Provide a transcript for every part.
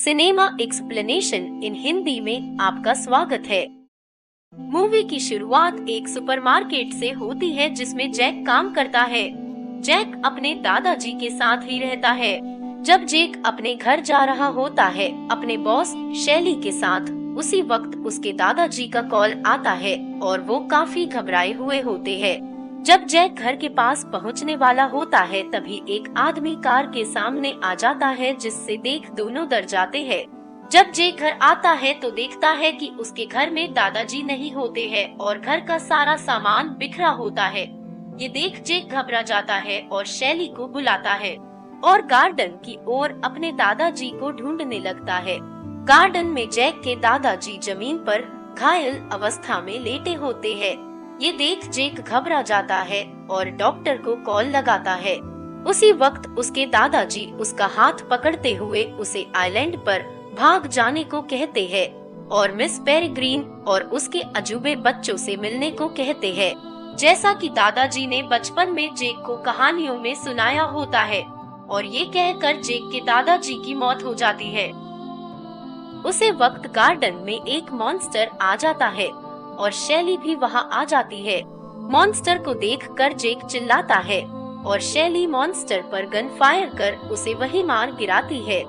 Cinema explanation in Hindi में आपका स्वागत है। मूवी की शुरुआत एक सुपरमार्केट से होती है जिसमें जैक काम करता है। जैक अपने दादाजी के साथ ही रहता है। जब जैक अपने घर जा रहा होता है अपने बॉस शैली के साथ, उसी वक्त उसके दादाजी का कॉल आता है और वो काफी घबराए हुए होते हैं। जब जैक घर के पास पहुंचने वाला होता है तभी एक आदमी कार के सामने आ जाता है, जिससे देख दोनों डर जाते हैं। जब जैक घर आता है तो देखता है कि उसके घर में दादाजी नहीं होते हैं और घर का सारा सामान बिखरा होता है। ये देख जैक घबरा जाता है और शैली को बुलाता है और गार्डन की ओर अपने दादाजी को ढूंढने लगता है। गार्डन में जैक के दादाजी जमीन पर घायल अवस्था में लेटे होते हैं। ये देख जैक घबरा जाता है और डॉक्टर को कॉल लगाता है। उसी वक्त उसके दादाजी उसका हाथ पकड़ते हुए उसे आइलैंड पर भाग जाने को कहते हैं और मिस पेरेग्रीन और उसके अजूबे बच्चों से मिलने को कहते हैं, जैसा कि दादाजी ने बचपन में जैक को कहानियों में सुनाया होता है। और ये कहकर जैक के दादाजी की मौत हो जाती है। उसी वक्त गार्डन में एक मॉन्स्टर आ जाता है और शैली भी वहां आ जाती है। मॉन्स्टर को देखकर जैक चिल्लाता है और शैली मॉन्स्टर पर गन फायर कर उसे वही मार गिराती है।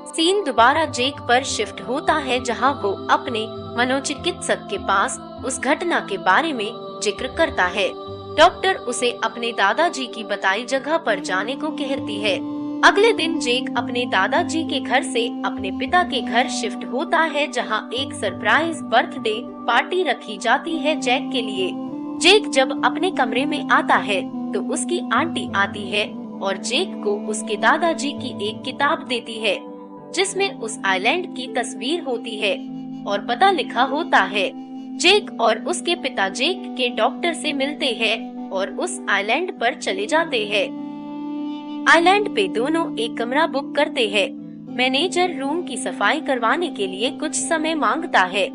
सीन दोबारा जैक पर शिफ्ट होता है, जहां वो अपने मनोचिकित्सक के पास उस घटना के बारे में जिक्र करता है। डॉक्टर उसे अपने दादाजी की बताई जगह पर जाने को कहती है। अगले दिन जैक अपने दादाजी के घर से अपने पिता के घर शिफ्ट होता है, जहां एक सरप्राइज बर्थडे पार्टी रखी जाती है जैक के लिए। जैक जब अपने कमरे में आता है तो उसकी आंटी आती है और जैक को उसके दादाजी की एक किताब देती है, जिसमें उस आइलैंड की तस्वीर होती है और पता लिखा होता है। जैक और उसके पिता जैक के डॉक्टर से मिलते हैं और उस आइलैंड पर चले जाते हैं। आइलैंड पे दोनों एक कमरा बुक करते हैं। मैनेजर रूम की सफाई करवाने के लिए कुछ समय मांगता है।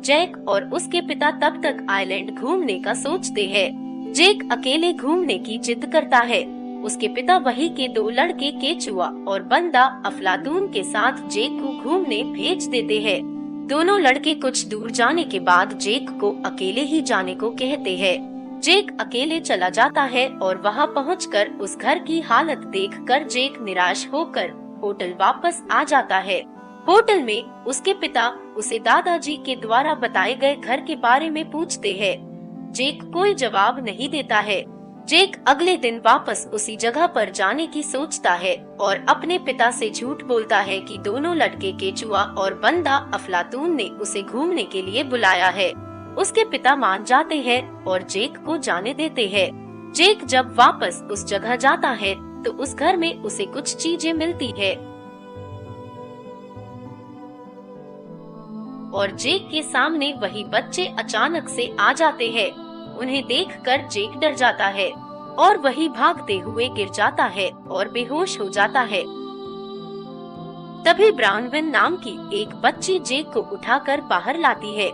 जैक और उसके पिता तब तक आइलैंड घूमने का सोचते हैं। जैक अकेले घूमने की जिद करता है। उसके पिता वही के दो लड़के केचुआ और बंदा अफलातून के साथ जैक को घूमने भेज देते हैं। दोनों लड़के कुछ दूर जाने के बाद जैक को अकेले ही जाने को कहते हैं। जैक अकेले चला जाता है और वहां पहुंचकर उस घर की हालत देखकर जैक निराश होकर होटल वापस आ जाता है। होटल में उसके पिता उसे दादाजी के द्वारा बताए गए घर के बारे में पूछते हैं। जैक कोई जवाब नहीं देता है। जैक अगले दिन वापस उसी जगह पर जाने की सोचता है और अपने पिता से झूठ बोलता है कि दोनों लड़के केचुआ और बंदा अफलातून ने उसे घूमने के लिए बुलाया है। उसके पिता मान जाते हैं और जैक को जाने देते हैं। जैक जब वापस उस जगह जाता है तो उस घर में उसे कुछ चीजें मिलती है और जैक के सामने वही बच्चे अचानक से आ जाते हैं। उन्हें देखकर जैक डर जाता है और वही भागते हुए गिर जाता है और बेहोश हो जाता है। तभी ब्राउनविन नाम की एक बच्ची जैक को उठाकर बाहर लाती है।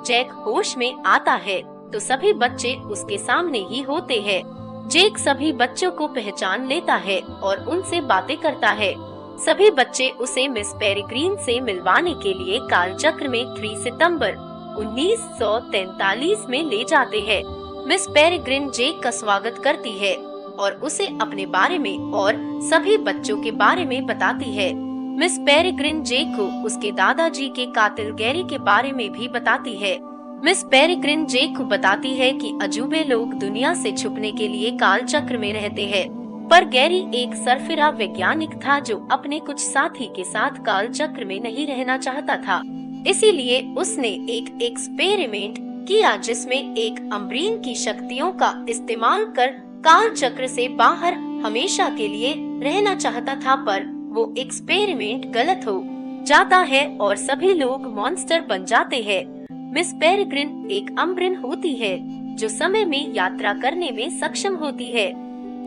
जैक होश में आता है तो सभी बच्चे उसके सामने ही होते हैं। जैक सभी बच्चों को पहचान लेता है और उनसे बातें करता है। सभी बच्चे उसे मिस पेरेग्रीन से मिलवाने के लिए कालचक्र में 3 सितंबर 1943 में ले जाते हैं। मिस पेरेग्रीन जैक का स्वागत करती है और उसे अपने बारे में और सभी बच्चों के बारे में बताती है। मिस पेरेग्रीन जैक को उसके दादाजी के कातिल गैरी के बारे में भी बताती है। मिस पेरेग्रीन जैक को बताती है कि अजूबे लोग दुनिया से छुपने के लिए काल चक्र में रहते हैं, पर गैरी एक सरफिरा वैज्ञानिक था जो अपने कुछ साथी के साथ काल चक्र में नहीं रहना चाहता था। इसीलिए उसने एक एक्सपेरिमेंट किया जिसमें एक अम्ब्रीन की शक्तियों का इस्तेमाल कर काल चक्र से बाहर हमेशा के लिए रहना चाहता था, पर वो एक्सपेरिमेंट गलत हो जाता है और सभी लोग मॉन्स्टर बन जाते हैं। मिस पेरेग्रीन एक अम्ब्रिन होती है जो समय में यात्रा करने में सक्षम होती है।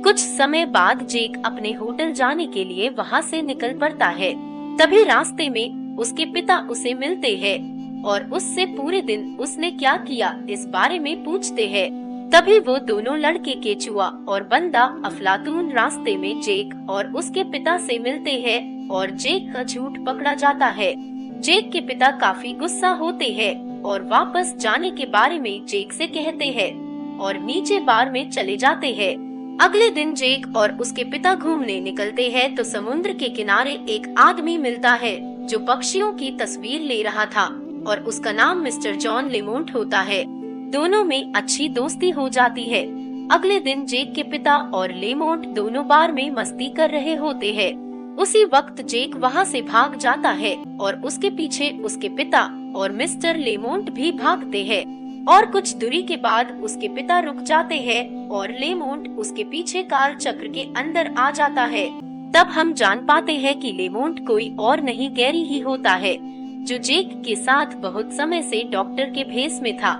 कुछ समय बाद जैक अपने होटल जाने के लिए वहां से निकल पड़ता है। तभी रास्ते में उसके पिता उसे मिलते हैं और उससे पूरे दिन उसने क्या किया इस बारे में पूछते हैं। तभी वो दोनों लड़के केचुआ और बंदा अफलातून रास्ते में जैक और उसके पिता से मिलते हैं और जेक का झूठ पकड़ा जाता है। जेक के पिता काफी गुस्सा होते हैं और वापस जाने के बारे में जेक से कहते हैं और नीचे बार में चले जाते हैं। अगले दिन जेक और उसके पिता घूमने निकलते हैं तो समुद्र के किनारे एक आदमी मिलता है जो पक्षियों की तस्वीर ले रहा था और उसका नाम मिस्टर जॉन लेमोंट होता है। दोनों में अच्छी दोस्ती हो जाती है। अगले दिन जेक के पिता और लेमोंट दोनों बार में मस्ती कर रहे होते हैं। उसी वक्त जेक वहां से भाग जाता है और उसके पीछे उसके पिता और मिस्टर लेमोंट भी भागते हैं और कुछ दूरी के बाद उसके पिता रुक जाते हैं और लेमोंट उसके पीछे काल चक्र के अंदर आ जाता है। तब हम जान पाते हैं कि लेमोंट कोई और नहीं गैरी ही होता है जो जेक के साथ बहुत समय से डॉक्टर के भेष में था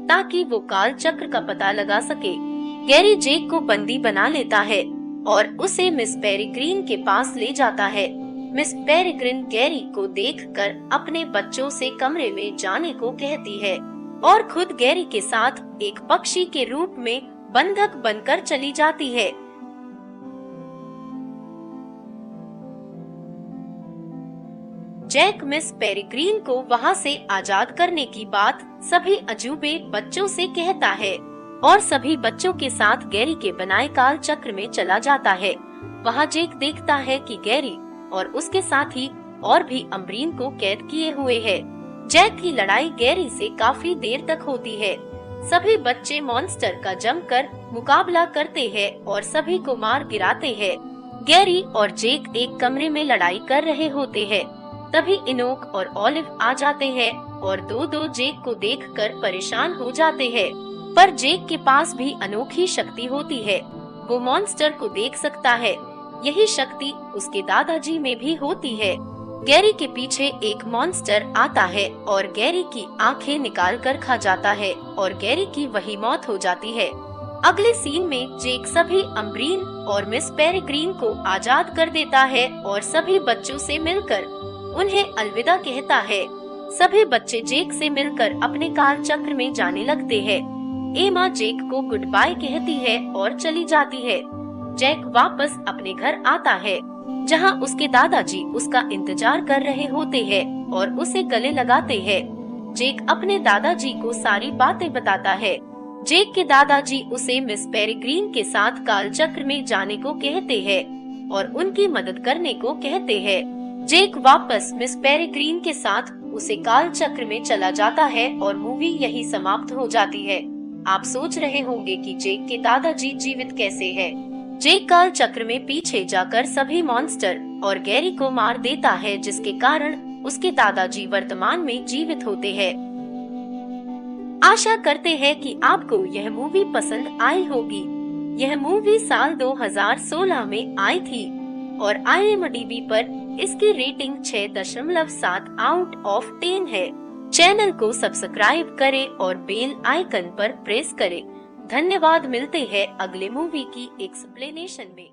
ताकि वो काल चक्र का पता लगा सके। गैरी जेक को बंदी बना लेता है और उसे मिस पेरिग्रीन के पास ले जाता है। मिस पेरिग्रीन गैरी को देखकर अपने बच्चों से कमरे में जाने को कहती है और खुद गैरी के साथ एक पक्षी के रूप में बंधक बनकर चली जाती है। जैक मिस पेरिग्रीन को वहां से आजाद करने की बात सभी अजूबे बच्चों से कहता है और सभी बच्चों के साथ गैरी के बनाए काल चक्र में चला जाता है। वहां जेक देखता है कि गैरी और उसके साथी और भी अम्ब्रीन को कैद किए हुए है। जैक की लड़ाई गैरी से काफी देर तक होती है। सभी बच्चे मॉन्स्टर का जमकर मुकाबला करते हैं और सभी को मार गिराते हैं। गैरी और जेक एक कमरे में लड़ाई कर रहे होते हैं। तभी इनोक और ऑलिव आ जाते हैं और दो जेक को देखकर परेशान हो जाते हैं। पर जेक के पास भी अनोखी शक्ति होती है, वो मॉन्स्टर को देख सकता है। यही शक्ति उसके दादाजी में भी होती है। गैरी के पीछे एक मॉन्स्टर आता है और गैरी की आंखें निकाल कर खा जाता है और गैरी की वही मौत हो जाती है। अगले सीन में जेक सभी अम्ब्रीन और मिस पेरिग्रीन को आजाद कर देता है और सभी बच्चों से मिलकर उन्हें अलविदा कहता है। सभी बच्चे जेक से मिलकर अपने काल चक्र में जाने लगते हैं। एमा जेक को गुड बाय कहती है और चली जाती है। जैक वापस अपने घर आता है जहां उसके दादाजी उसका इंतजार कर रहे होते हैं और उसे गले लगाते हैं। जेक अपने दादाजी को सारी बातें बताता है। जेक के दादाजी उसे मिस पेरिग्रीन के साथ काल चक्र में जाने को कहते हैं और उनकी मदद करने को कहते हैं। जेक वापस मिस पेरिग्रीन के साथ उसे काल चक्र में चला जाता है और मूवी यही समाप्त हो जाती है। आप सोच रहे होंगे कि जेक के दादाजी जीवित कैसे हैं? जेक काल चक्र में पीछे जाकर सभी मॉन्स्टर और गैरी को मार देता है जिसके कारण उसके दादाजी वर्तमान में जीवित होते हैं। आशा करते हैं कि आपको यह मूवी पसंद आई होगी। यह मूवी साल 2016 में आई थी और IMDb पर इसकी रेटिंग 6.7 आउट ऑफ 10 है। चैनल को सब्सक्राइब करें और बेल आइकन पर प्रेस करें। धन्यवाद। मिलते हैं अगले मूवी की एक्सप्लेनेशन में।